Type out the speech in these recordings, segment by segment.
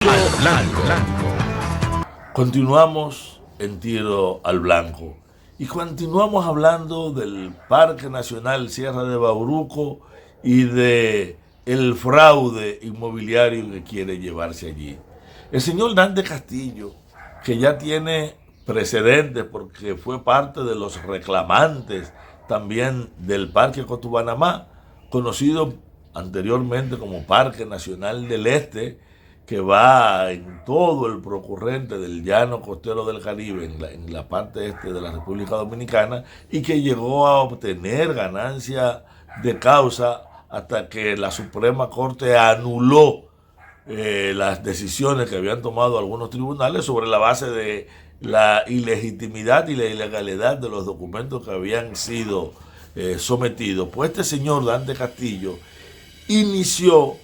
al blanco. Continuamos en Tiro al Blanco y continuamos hablando del Parque Nacional Sierra de Bauruco y de el fraude inmobiliario que quiere llevarse allí. El señor Dante Castillo, que ya tiene precedentes porque fue parte de los reclamantes también del Parque Cotubanamá, conocido anteriormente como Parque Nacional del Este, que va en todo el procurrente del llano costero del Caribe, en la parte este de la República Dominicana, y que llegó a obtener ganancia de causa hasta que la Suprema Corte anuló las decisiones que habían tomado algunos tribunales sobre la base de la ilegitimidad y la ilegalidad de los documentos que habían sido sometidos. Pues este señor Dante Castillo inició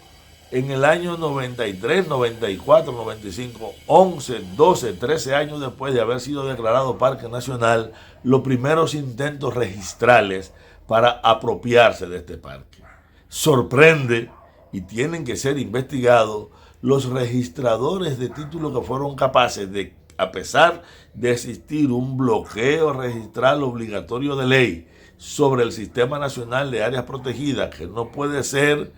en el año 93, 94, 95, 11, 12, 13 años después de haber sido declarado Parque Nacional, los primeros intentos registrales para apropiarse de este parque. Sorprende, y tienen que ser investigados, los registradores de títulos que fueron capaces de, a pesar de existir un bloqueo registral obligatorio de ley sobre el Sistema Nacional de Áreas Protegidas, que no puede ser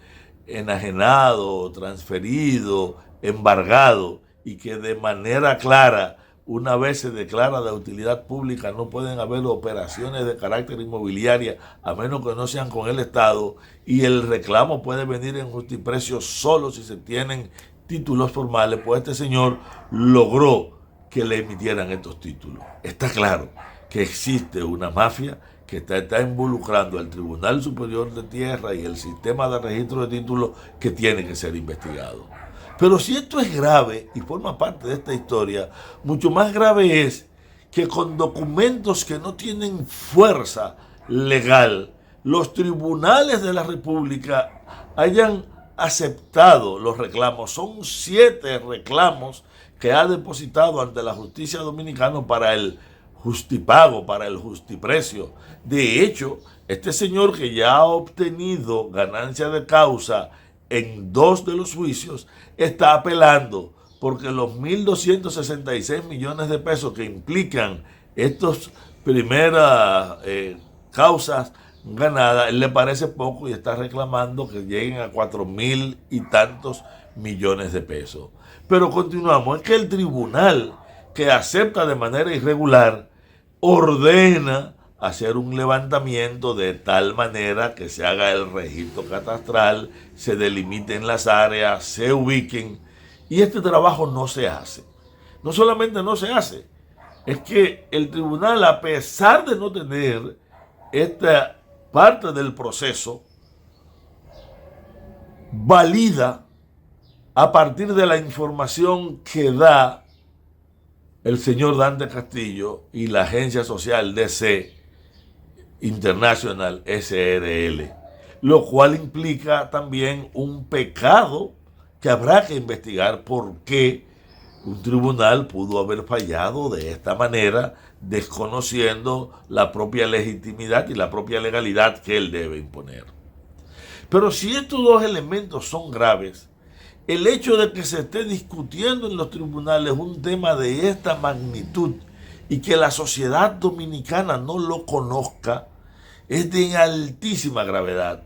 enajenado, transferido, embargado, y que de manera clara, una vez se declara de utilidad pública, no pueden haber operaciones de carácter inmobiliaria a menos que no sean con el Estado, y el reclamo puede venir en justiprecio solo si se tienen títulos formales. Pues este señor logró que le emitieran estos títulos. Está claro que existe una mafia que está involucrando al Tribunal Superior de Tierra y el sistema de registro de títulos, que tiene que ser investigado. Pero si esto es grave y forma parte de esta historia, mucho más grave es que con documentos que no tienen fuerza legal, los tribunales de la República hayan aceptado los reclamos. Son 7 reclamos que ha depositado ante la justicia dominicana para el justipago, para el justiprecio. De hecho, este señor, que ya ha obtenido ganancia de causa en 2 de los juicios, está apelando porque los 1.266 millones de pesos que implican estas primeras causas ganadas, él le parece poco y está reclamando que lleguen a 4.000 y tantos millones de pesos. Pero continuamos, es que el tribunal, que acepta de manera irregular, ordena hacer un levantamiento de tal manera que se haga el registro catastral, se delimiten las áreas, se ubiquen, y este trabajo no se hace. No solamente no se hace, es que el tribunal, a pesar de no tener esta parte del proceso, valida a partir de la información que da el señor Dante Castillo y la agencia social DC International SRL, lo cual implica también un pecado que habrá que investigar. ¿Por qué un tribunal pudo haber fallado de esta manera, desconociendo la propia legitimidad y la propia legalidad que él debe imponer? Pero si estos 2 elementos son graves, el hecho de que se esté discutiendo en los tribunales un tema de esta magnitud y que la sociedad dominicana no lo conozca es de altísima gravedad,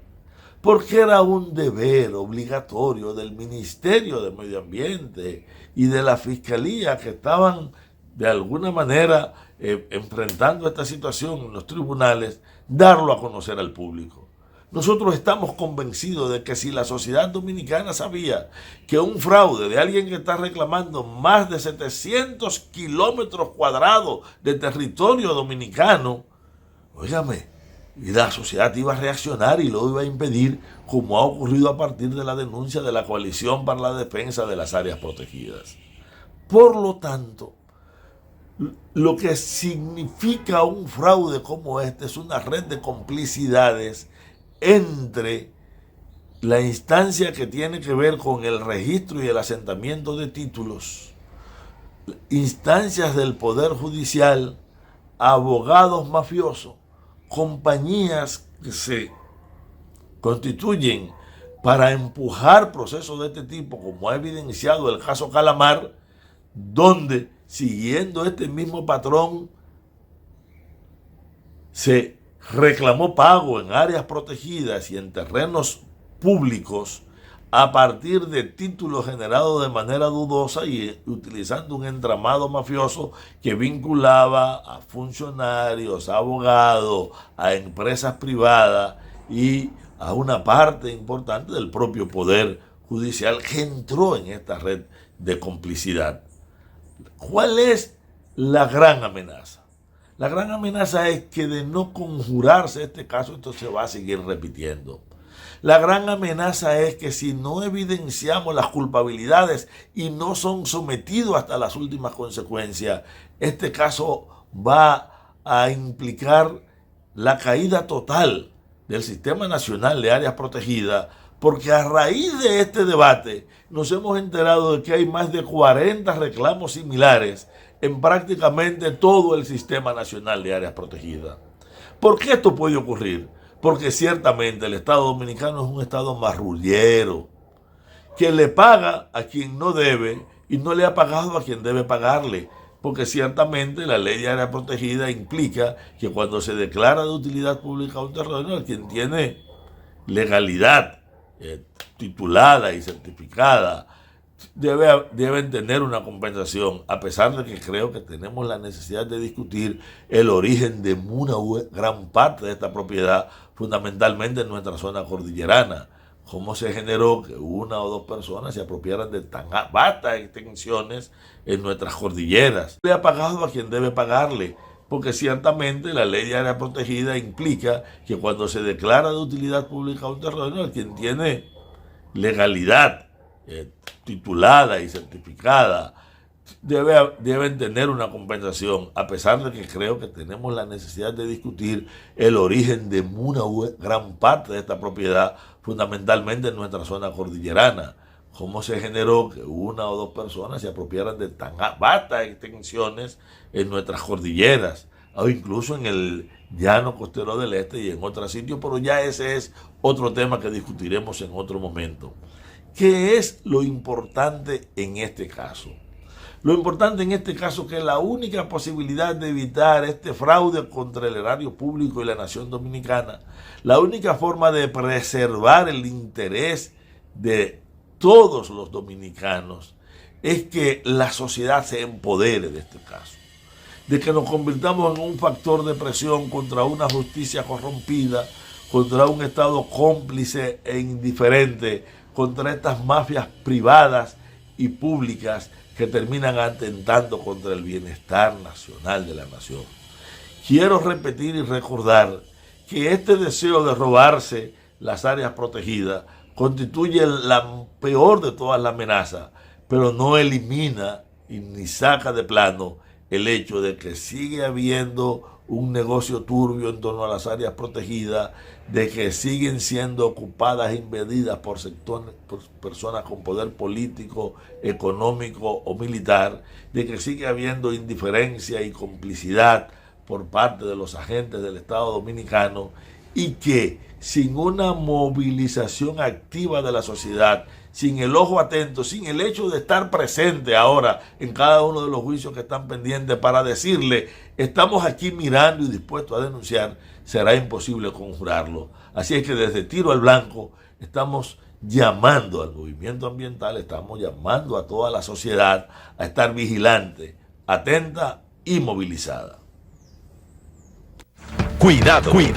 porque era un deber obligatorio del Ministerio de Medio Ambiente y de la Fiscalía, que estaban de alguna manera enfrentando esta situación en los tribunales, darlo a conocer al público. Nosotros estamos convencidos de que si la sociedad dominicana sabía que un fraude de alguien que está reclamando más de 700 kilómetros cuadrados de territorio dominicano, óigame, y la sociedad iba a reaccionar y lo iba a impedir, como ha ocurrido a partir de la denuncia de la Coalición para la Defensa de las Áreas Protegidas. Por lo tanto, lo que significa un fraude como este es una red de complicidades entre la instancia que tiene que ver con el registro y el asentamiento de títulos, instancias del Poder Judicial, abogados mafiosos, compañías que se constituyen para empujar procesos de este tipo, como ha evidenciado el caso Calamar, donde, siguiendo este mismo patrón, se reclamó pago en áreas protegidas y en terrenos públicos a partir de títulos generados de manera dudosa y utilizando un entramado mafioso que vinculaba a funcionarios, a abogados, a empresas privadas y a una parte importante del propio poder judicial que entró en esta red de complicidad. ¿Cuál es la gran amenaza? La gran amenaza es que de no conjurarse este caso, esto se va a seguir repitiendo. La gran amenaza es que si no evidenciamos las culpabilidades y no son sometidos hasta las últimas consecuencias, este caso va a implicar la caída total del Sistema Nacional de Áreas Protegidas, porque a raíz de este debate nos hemos enterado de que hay más de 40 reclamos similares en prácticamente todo el Sistema Nacional de Áreas Protegidas. ¿Por qué esto puede ocurrir? Porque ciertamente el Estado Dominicano es un Estado marrullero, que le paga a quien no debe y no le ha pagado a quien debe pagarle. Porque ciertamente la ley de área protegida implica que cuando se declara de utilidad pública un terreno, quien tiene legalidad titulada y certificada deben tener una compensación, a pesar de que creo que tenemos la necesidad de discutir el origen de una gran parte de esta propiedad, fundamentalmente en nuestra zona cordillerana. ¿Cómo se generó que una o dos personas se apropiaran de tan vastas extensiones en nuestras cordilleras? Le ha pagado a quien debe pagarle, porque ciertamente la ley de área protegida implica que cuando se declara de utilidad pública un terreno, quien tiene legalidad titulada y certificada deben tener una compensación, a pesar de que creo que tenemos la necesidad de discutir el origen de una gran parte de esta propiedad, fundamentalmente en nuestra zona cordillerana. ¿Cómo se generó que una o dos personas se apropiaran de tan vastas extensiones en nuestras cordilleras, o incluso en el llano costero del este y en otros sitios? Pero ya ese es otro tema que discutiremos en otro momento. ¿Qué es lo importante en este caso? Lo importante en este caso es que la única posibilidad de evitar este fraude contra el erario público y la nación dominicana, la única forma de preservar el interés de todos los dominicanos, es que la sociedad se empodere de este caso, de que nos convirtamos en un factor de presión contra una justicia corrompida, contra un Estado cómplice e indiferente, contra estas mafias privadas y públicas que terminan atentando contra el bienestar nacional de la nación. Quiero repetir y recordar que este deseo de robarse las áreas protegidas constituye la peor de todas las amenazas, pero no elimina y ni saca de plano el hecho de que sigue habiendo un negocio turbio en torno a las áreas protegidas, de que siguen siendo ocupadas e invadidas por personas con poder político, económico o militar, de que sigue habiendo indiferencia y complicidad por parte de los agentes del Estado Dominicano, y que sin una movilización activa de la sociedad, sin el ojo atento, sin el hecho de estar presente ahora en cada uno de los juicios que están pendientes para decirle, estamos aquí mirando y dispuestos a denunciar, será imposible conjurarlo. Así es que desde Tiro al Blanco estamos llamando al movimiento ambiental, estamos llamando a toda la sociedad a estar vigilante, atenta y movilizada. Cuidado, cuidado.